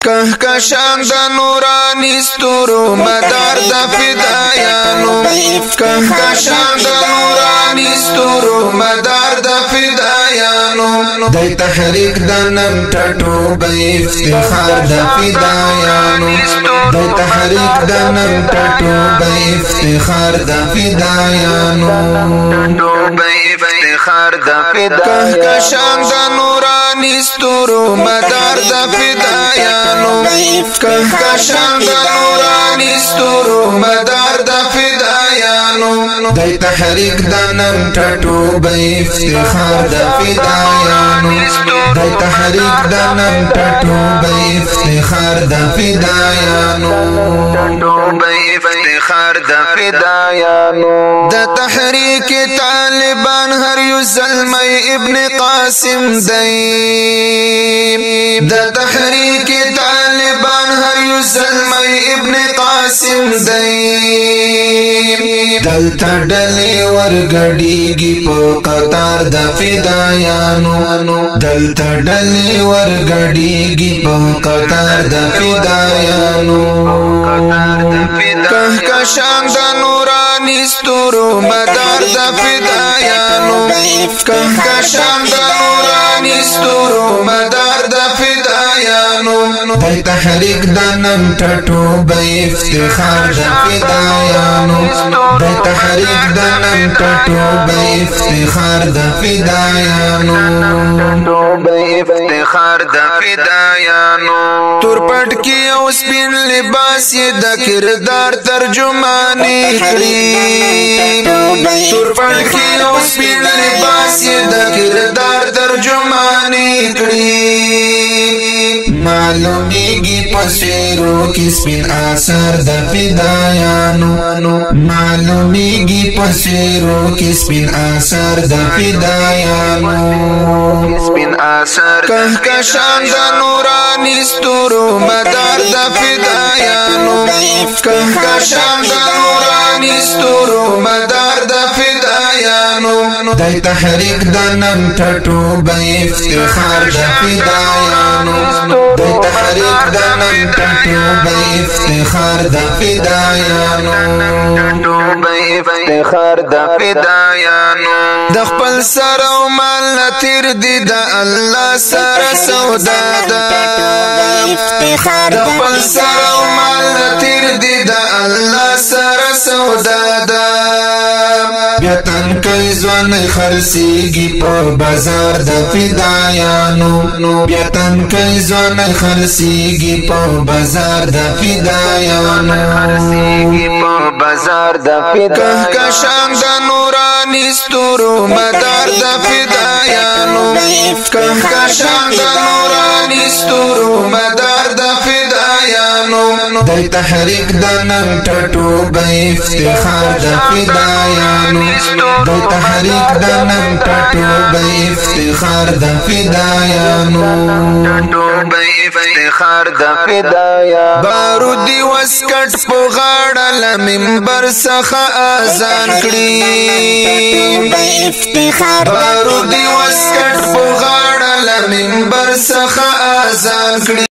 کهکشان د نورانی ستورو مدار د فدایانو کهکشان د نورانی ستورو مدار د فدایانو د تحریک د نن ټټو به افتخار د فدایانو د تحریک د نن ټټو به افتخار د فدایانو کهکشان د نورانی ستورو مدار د فدایانو کهکشان د نورانی ستورو مدار د فدایانو د تحریک د نن ټټو به افتخار د فدایانو د تحریک د نن ټټو به افتخار د فدایانو د تحریک طالبان هر یو زلمی ابن قاسم دی د تحریک طالبان هر یو زلمی ابن قاسم دی دلته ډلې ورګډېږي په قطار د فدایانو دلته ډلې ورګډېږي په قطار د فدایانو کهکشان د نورانی ستورو مدار د فدایانو کهکشان د نورانی ستورو مدار د فدایانو د تحریک د نن ټټو به افتخار د فدایانو د تحریک د نن ټټو به افتخار د فدایانو تور پټ کې او سپین لباس یې د کردار ترجمانی کړي تور پټ کې او سپین لباس یې د کردار ترجمانی کړي معلومیږي پسیرو کې سپین اثر د فدایانو معلومیږي پسیرو کې سپین اثر د فدایانو کهکشان د نورانی ستورو مدار د فدایانو کهکشان د نورانی ستورو مدار د فدایانو د تحریک د نن ټټو به افتخار د فدایانو د تحریک د نن ټټو به افتخار د فدایانو د خپل سر او مال تیر دي د الله سره سودا ده د خپل سر او مال تیر دي د الله سره سودا ده بیا تن کوي ځوان خرڅيږي په بازار د فدایانو بیا تن کوي ځوان خرڅيږي په بازار د فدایانو کهکشان د نورانی ستورو مدار د فدایانو کهکشان د نورانی ستورو مدار د فدایانو د تحریک د نن ټټو به افتخار د فدایانو د تحریک د نن ټټو به افتخار د فدایانو بارودی وسکټ په غاړه ل منبر څخه اذان کړي بارودی وسکټ په غاړه ل منبر څخه اذان کړي